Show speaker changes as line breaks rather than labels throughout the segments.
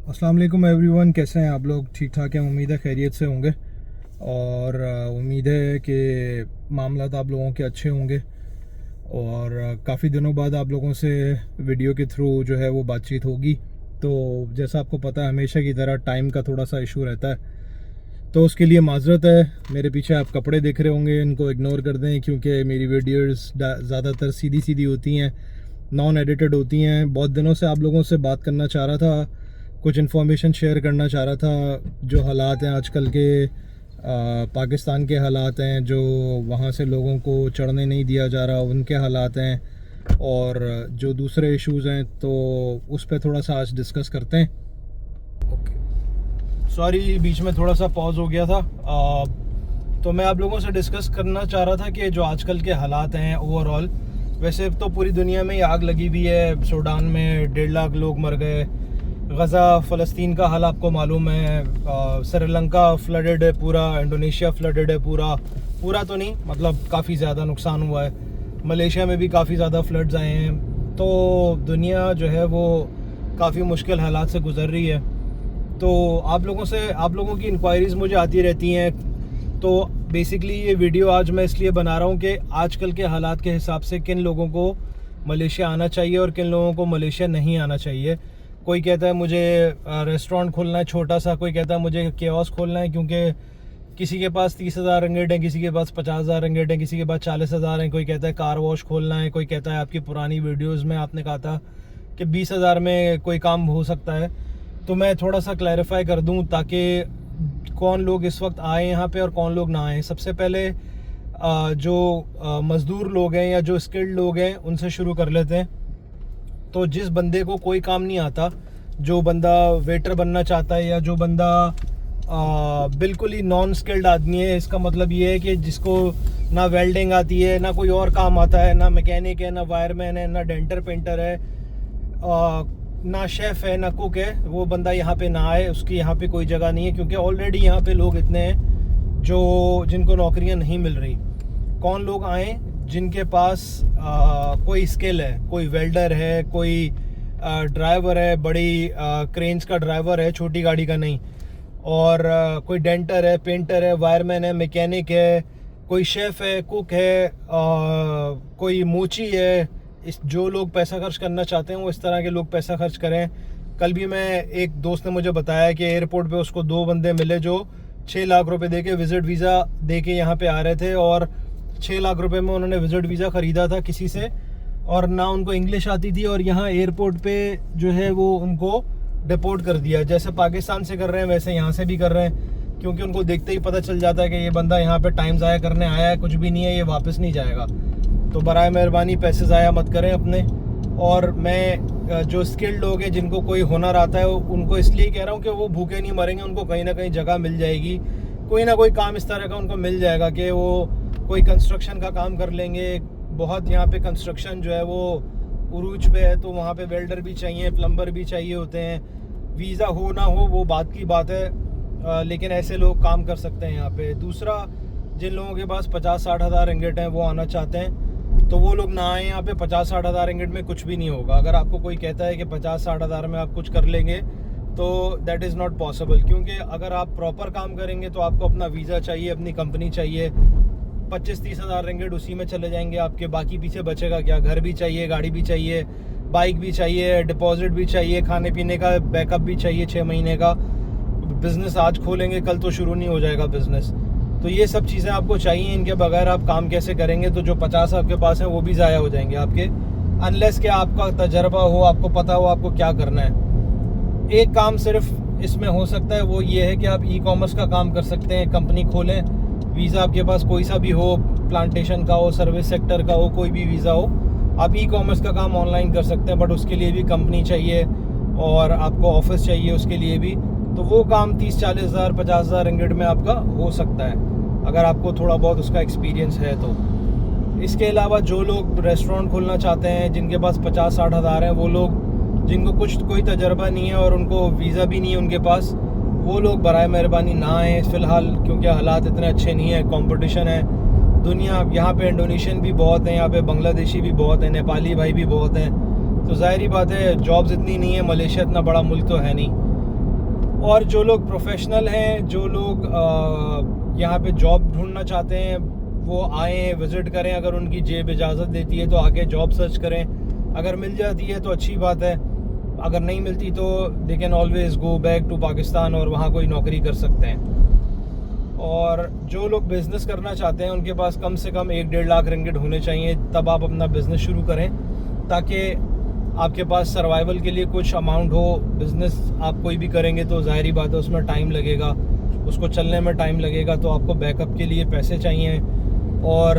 अस्सलाम वालेकुम एवरीवन, कैसे हैं आप लोग? ठीक ठाक हैं? उम्मीद है खैरियत से होंगे और उम्मीद है कि मामलात आप लोगों के अच्छे होंगे। और काफ़ी दिनों बाद आप लोगों से वीडियो के थ्रू जो है वो बातचीत होगी। तो जैसा आपको पता है, हमेशा की तरह टाइम का थोड़ा सा इशू रहता है, तो उसके लिए माजरत है। मेरे पीछे आप कपड़े देख रहे होंगे, इनको इग्नोर कर दें क्योंकि मेरी वीडियोस ज़्यादातर सीधी सीधी होती हैं, नॉन एडिटेड होती हैं। बहुत दिनों से आप लोगों से बात करना चाह रहा था, कुछ इन्फॉर्मेशन शेयर करना चाह रहा था। जो हालात हैं आजकल के, पाकिस्तान के हालात हैं, जो वहाँ से लोगों को चढ़ने नहीं दिया जा रहा, उनके हालात हैं, और जो दूसरे इश्यूज़ हैं, तो उस पर थोड़ा सा आज डिस्कस करते हैं। ओके, सॉरी बीच में थोड़ा सा पॉज हो गया था। तो मैं आप लोगों से डिस्कस करना चाह रहा था कि जो आजकल के हालात हैं ओवरऑल, वैसे तो पूरी दुनिया में आग लगी हुई है। सूडान में 1.5 लाख लोग मर गए, गज़ा फ़लस्तीन का हाल आपको मालूम है, श्रीलंका फ्लडेड है पूरा, इंडोनेशिया फ्लडेड है पूरा तो नहीं, मतलब काफ़ी ज़्यादा नुकसान हुआ है। मलेशिया में भी काफ़ी ज़्यादा फ्लड्स आए हैं। तो दुनिया जो है वो काफ़ी मुश्किल हालात से गुज़र रही है। तो आप लोगों की इंक्वायरीज़ मुझे आती रहती हैं। तो बेसिकली ये वीडियो आज मैं इसलिए बना रहा हूँ कि आजकल के हालात के हिसाब से किन लोगों को मलेशिया आना चाहिए और किन लोगों को मलेशिया नहीं आना चाहिए। कोई कहता है मुझे रेस्टोरेंट खोलना है छोटा सा, कोई कहता है मुझे कियोस्क खोलना है, क्योंकि किसी के पास 30,000 रिंगिट है, किसी के पास 50,000 रिंगिट है, किसी के पास 40,000 है। कोई कहता है कार वॉश खोलना है, कोई कहता है आपकी पुरानी वीडियोज़ में आपने कहा था कि 20,000 में कोई काम हो सकता है। तो मैं थोड़ा सा क्लैरिफाई कर दूं ताकि कौन लोग इस वक्त आए यहाँ पे और कौन लोग ना आए। सबसे पहले जो मज़दूर लोग हैं या जो स्किल्ड लोग हैं उनसे शुरू कर लेते हैं। तो जिस बंदे को कोई काम नहीं आता, जो बंदा वेटर बनना चाहता है या जो बंदा बिल्कुल ही नॉन स्किल्ड आदमी है, इसका मतलब ये है कि जिसको ना वेल्डिंग आती है, ना कोई और काम आता है, ना मैकेनिक है, ना वायरमैन है, ना डेंटर पेंटर है, ना शेफ़ है, ना कुक है, वो बंदा यहाँ पे ना आए। उसकी यहाँ पे कोई जगह नहीं है, क्योंकि ऑलरेडी यहाँ पे लोग इतने हैं जिनको नौकरियाँ नहीं मिल रही। कौन लोग आए? जिनके पास कोई स्किल है, कोई वेल्डर है, कोई ड्राइवर है, बड़ी क्रेन्स का ड्राइवर है, छोटी गाड़ी का नहीं, और कोई डेंटर है, पेंटर है, वायरमैन है, मैकेनिक है, कोई शेफ़ है, कुक है, कोई मोची है। जो लोग पैसा खर्च करना चाहते हैं वो इस तरह के लोग पैसा खर्च करें। कल भी एक दोस्त ने मुझे बताया कि एयरपोर्ट पे उसको 2 बंदे मिले जो 6 लाख रुपए दे के विज़िट वीज़ा दे के यहाँ पे आ रहे थे, और 6 लाख रुपए में उन्होंने विज़िट वीज़ा ख़रीदा था किसी से, और ना उनको इंग्लिश आती थी, और यहाँ एयरपोर्ट पे जो है वो उनको डिपोर्ट कर दिया। जैसे पाकिस्तान से कर रहे हैं वैसे यहाँ से भी कर रहे हैं, क्योंकि उनको देखते ही पता चल जाता है कि ये बंदा यहाँ पे टाइम ज़ाया करने आया है, कुछ भी नहीं है, ये वापस नहीं जाएगा। तो बराए मेहरबानी पैसे ज़ाया मत करें अपने। और मैं जो स्किल्ड लोग हैं, जिनको कोई हुनर आता है, उनको इसलिए कह रहा हूँ कि वो भूखे नहीं मरेंगे, उनको कहीं ना कहीं जगह मिल जाएगी, कोई ना कोई काम इस तरह का उनको मिल जाएगा कि वो कोई कंस्ट्रक्शन का काम कर लेंगे। बहुत यहाँ पे कंस्ट्रक्शन जो है वो उरूज पे है, तो वहाँ पे वेल्डर भी चाहिए, प्लम्बर भी चाहिए होते हैं। वीज़ा हो ना हो वो बात की बात है, लेकिन ऐसे लोग काम कर सकते हैं यहाँ पे। दूसरा, जिन लोगों के पास 50-60 हज़ार रिंगिट हैं वो आना चाहते हैं, तो वो लोग ना आए यहाँ पे। 50-60 हज़ार रिंगिट में कुछ भी नहीं होगा। अगर आपको कोई कहता है कि 50-60 हज़ार में आप कुछ कर लेंगे, तो दैट इज़ नॉट पॉसिबल, क्योंकि अगर आप प्रॉपर काम करेंगे तो आपको अपना वीज़ा चाहिए, अपनी कंपनी चाहिए। 25-30 हज़ार रिंगिट उसी में चले जाएंगे आपके, बाकी पीछे बचेगा क्या? घर भी चाहिए, गाड़ी भी चाहिए, बाइक भी चाहिए, डिपॉजिट भी चाहिए, खाने पीने का बैकअप भी चाहिए 6 महीने का। बिज़नेस आज खोलेंगे, कल तो शुरू नहीं हो जाएगा बिज़नेस। तो ये सब चीज़ें आपको चाहिए, इनके बगैर आप काम कैसे करेंगे? तो जो 50 आपके पास हैं वो भी ज़ाया हो जाएंगे आपके, अनलेस कि आपका तजर्बा हो, आपको पता हो आपको क्या करना है। एक काम सिर्फ इसमें हो सकता है, वो ये है कि आप ई-कॉमर्स का काम कर सकते हैं, कंपनी खोलें। वीज़ा आपके पास कोई सा भी हो, प्लांटेशन का हो, सर्विस सेक्टर का हो, कोई भी वीज़ा हो, आप ई-कॉमर्स का काम ऑनलाइन कर सकते हैं। बट उसके लिए भी कंपनी चाहिए और आपको ऑफिस चाहिए उसके लिए भी। तो वो काम 30-40 हज़ार 50 हज़ार रिंगिट में आपका हो सकता है, अगर आपको थोड़ा बहुत उसका एक्सपीरियंस है तो। इसके अलावा जो लोग रेस्टोरेंट खोलना चाहते हैं, जिनके पास 50-60 हज़ार हैं, वो लोग जिनको कोई तजर्बा नहीं है और उनको वीज़ा भी नहीं है उनके पास, वो लोग बराए मेहरबानी ना आए फ़िलहाल, क्योंकि हालात इतने अच्छे नहीं हैं। कंपटीशन है दुनिया, यहाँ पे इंडोनेशियन भी बहुत हैं, यहाँ पे बांग्लादेशी भी बहुत हैं, नेपाली भाई भी बहुत हैं। तो ज़ाहिर बात है जॉब्स इतनी नहीं है, मलेशिया इतना बड़ा मुल्क तो है नहीं। और जो लोग प्रोफेशनल हैं, जो लोग यहाँ पे जॉब ढूंढना चाहते हैं, वो आएँ, विज़िट करें। अगर उनकी जेब इजाज़त देती है तो आके जॉब सर्च करें। अगर मिल जाती है तो अच्छी बात है, अगर नहीं मिलती तो they can always go back to Pakistan और वहाँ कोई नौकरी कर सकते हैं। और जो लोग बिज़नेस करना चाहते हैं उनके पास कम से कम 1-1.5 लाख रिंगिट होने चाहिए, तब आप अपना बिज़नेस शुरू करें, ताकि आपके पास सर्वाइवल के लिए कुछ अमाउंट हो। बिज़नेस आप कोई भी करेंगे तो ज़ाहिर बात है उसमें टाइम लगेगा, उसको चलने में टाइम लगेगा, तो आपको बैकअप के लिए पैसे चाहिए और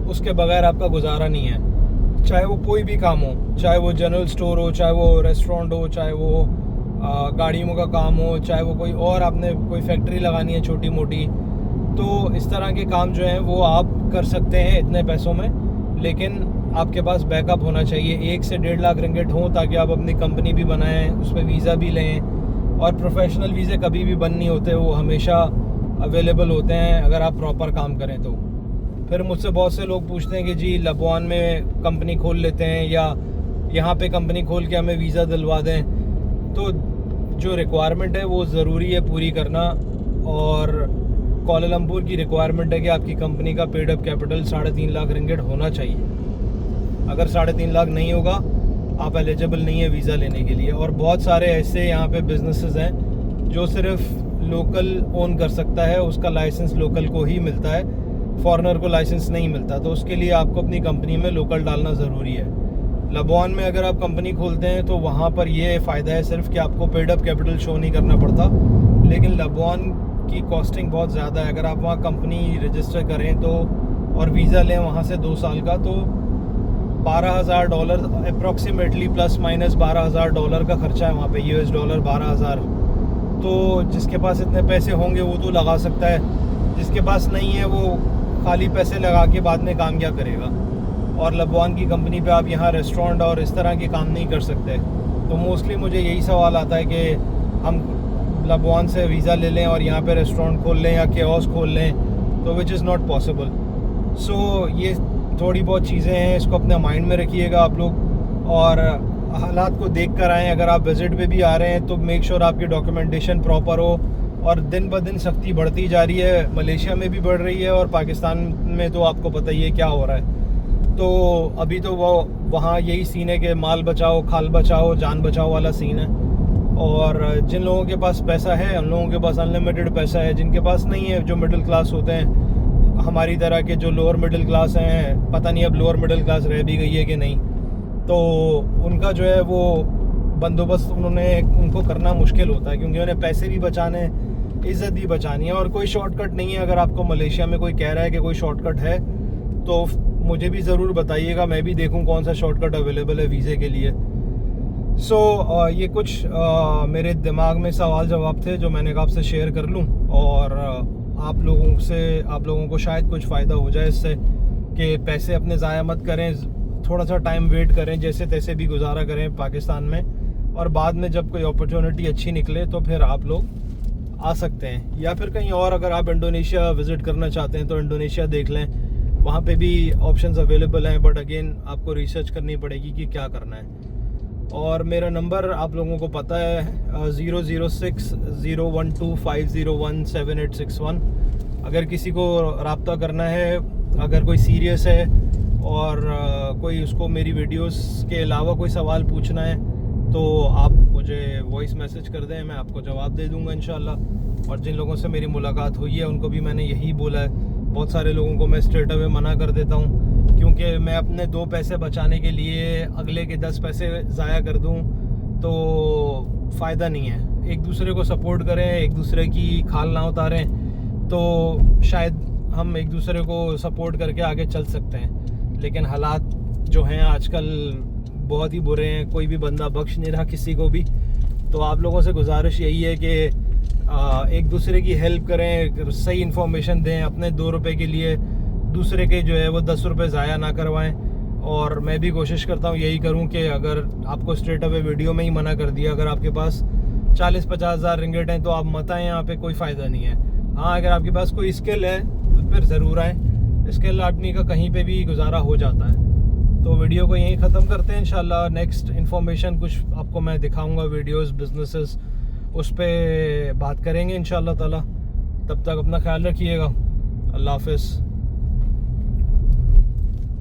उसके बगैर आपका गुजारा नहीं है। चाहे वो कोई भी काम हो, चाहे वो जनरल स्टोर हो, चाहे वो रेस्टोरेंट हो, चाहे वो गाड़ियों का काम हो, चाहे वो कोई और आपने कोई फैक्ट्री लगानी है छोटी मोटी, तो इस तरह के काम जो हैं वो आप कर सकते हैं इतने पैसों में, लेकिन आपके पास बैकअप होना चाहिए। 1 से 1.5 लाख रिंगिट हों ताकि आप अपनी कंपनी भी बनाएं, उस पर वीज़ा भी लें। और प्रोफेशनल वीज़े कभी भी बंद नहीं होते, वो हमेशा अवेलेबल होते हैं अगर आप प्रॉपर काम करें तो। फिर मुझसे बहुत से लोग पूछते हैं कि जी लबवान में कंपनी खोल लेते हैं या यहाँ पे कंपनी खोल के हमें वीज़ा दिलवा दें। तो जो रिक्वायरमेंट है वो ज़रूरी है पूरी करना, और कोलालमपुर की रिक्वायरमेंट है कि आपकी कंपनी का paid up capital 3.5 lakh ringgit होना चाहिए। अगर 3.5 लाख नहीं होगा आप एलिजिबल नहीं है वीज़ा लेने के लिए। और बहुत सारे ऐसे यहाँ पे बिजनेसेस हैं जो सिर्फ लोकल ओन कर सकता है, उसका लाइसेंस लोकल को ही मिलता है, फॉरेनर को लाइसेंस नहीं मिलता। तो उसके लिए आपको अपनी कंपनी में लोकल डालना ज़रूरी है। लबवान में अगर आप कंपनी खोलते हैं तो वहाँ पर ये फ़ायदा है सिर्फ कि आपको पेड अप कैपिटल शो नहीं करना पड़ता, लेकिन लबवान की कॉस्टिंग बहुत ज़्यादा है। अगर आप वहाँ कंपनी रजिस्टर करें तो और वीज़ा लें वहाँ से 2 साल का, तो $12,000 अप्रॉक्सीमेटली प्लस माइनस $12,000 का खर्चा है वहाँ पे, US डॉलर 12,000। तो जिसके पास इतने पैसे होंगे वो तो लगा सकता है, जिसके पास नहीं है वो खाली पैसे लगा के बाद में काम क्या करेगा। और लबवान की कंपनी पे आप यहाँ रेस्टोरेंट और इस तरह के काम नहीं कर सकते। तो मोस्टली मुझे यही सवाल आता है कि हम लबवान से वीज़ा ले लें और यहाँ पे रेस्टोरेंट खोल लें या कियोस्क खोल लें, तो विच इज़ नॉट पॉसिबल। सो ये थोड़ी बहुत चीज़ें हैं, इसको अपने माइंड में रखिएगा आप लोग, और हालात को देख कर आएँ। अगर आप विज़िट पे भी आ रहे हैं तो मेक श्योर आपकी डॉक्यूमेंटेशन प्रॉपर हो। और दिन ब दिन सख्ती बढ़ती जा रही है, मलेशिया में भी बढ़ रही है और पाकिस्तान में तो आपको पता ही है क्या हो रहा है। तो अभी तो वो वहाँ यही सीन है कि माल बचाओ, खाल बचाओ, जान बचाओ वाला सीन है। और जिन लोगों के पास पैसा है उन लोगों के पास अनलिमिटेड पैसा है, जिनके पास नहीं है, जो मिडिल क्लास होते हैं हमारी तरह के, जो लोअर मिडिल क्लास हैं, पता नहीं अब लोअर मिडिल क्लास रह भी गई है कि नहीं, तो उनका जो है वो बंदोबस्त उनको करना मुश्किल होता है, क्योंकि उन्हें पैसे भी बचाने, इज़्ज़त भी बचानी है। और कोई शॉर्टकट नहीं है। अगर आपको मलेशिया में कोई कह रहा है कि कोई शॉर्टकट है तो मुझे भी ज़रूर बताइएगा, मैं भी देखूं कौन सा शॉर्टकट अवेलेबल है वीज़े के लिए। सो ये कुछ मेरे दिमाग में सवाल जवाब थे जो मैंने कहा आपसे शेयर कर लूं, और आप लोगों को शायद कुछ फ़ायदा हो जाए इससे, कि पैसे अपने ज़ाया मत करें, थोड़ा सा टाइम वेट करें, जैसे तैसे भी गुजारा करें पाकिस्तान में, और बाद में जब कोई अपॉर्चुनिटी अच्छी निकले तो फिर आप लोग आ सकते हैं। या फिर कहीं और, अगर आप इंडोनेशिया विज़िट करना चाहते हैं तो इंडोनेशिया देख लें, वहाँ पे भी ऑप्शंस अवेलेबल हैं, बट अगेन आपको रिसर्च करनी पड़ेगी कि क्या करना है। और मेरा नंबर आप लोगों को पता है 006-012-501-7861। अगर किसी को रब्ता करना है, अगर कोई सीरियस है और कोई उसको मेरी वीडियोस के अलावा कोई सवाल पूछना है तो आप मुझे वॉइस मैसेज कर दें, मैं आपको जवाब दे दूंगा इंशाल्लाह। और जिन लोगों से मेरी मुलाकात हुई है उनको भी मैंने यही बोला है। बहुत सारे लोगों को मैं स्ट्रेट अवे मना कर देता हूँ, क्योंकि मैं अपने 2 पैसे बचाने के लिए अगले के 10 पैसे ज़ाया कर दूँ तो फ़ायदा नहीं है। एक दूसरे को सपोर्ट करें, एक दूसरे की खाल ना उतारें, तो शायद हम एक दूसरे को सपोर्ट करके आगे चल सकते हैं। लेकिन हालात जो हैं आजकल बहुत ही बुरे हैं, कोई भी बंदा बख्श नहीं रहा किसी को भी। तो आप लोगों से गुजारिश यही है कि एक दूसरे की हेल्प करें, सही इन्फॉर्मेशन दें, अपने 2 रुपए के लिए दूसरे के जो है वो 10 रुपये ज़ाया ना करवाएं। और मैं भी कोशिश करता हूँ यही करूँ कि अगर आपको स्ट्रेट अवे वीडियो में ही मना कर दिया, अगर आपके पास 40-50 हज़ार रिंगिट हैं तो आप मत आएँ, यहाँ पे कोई फ़ायदा नहीं है। हाँ, अगर आपके पास कोई स्किल है तो फिर ज़रूर आएँ, स्किल आदमी का कहीं पे भी गुजारा हो जाता है। तो वीडियो को यहीं ख़त्म करते हैं। इंशाल्लाह नेक्स्ट इन्फॉर्मेशन कुछ आपको मैं दिखाऊंगा, वीडियोस, बिजनेसेस उस पर बात करेंगे इंशाल्लाह ताला। तब तक अपना ख्याल रखिएगा। अल्लाह हाफ़िज़।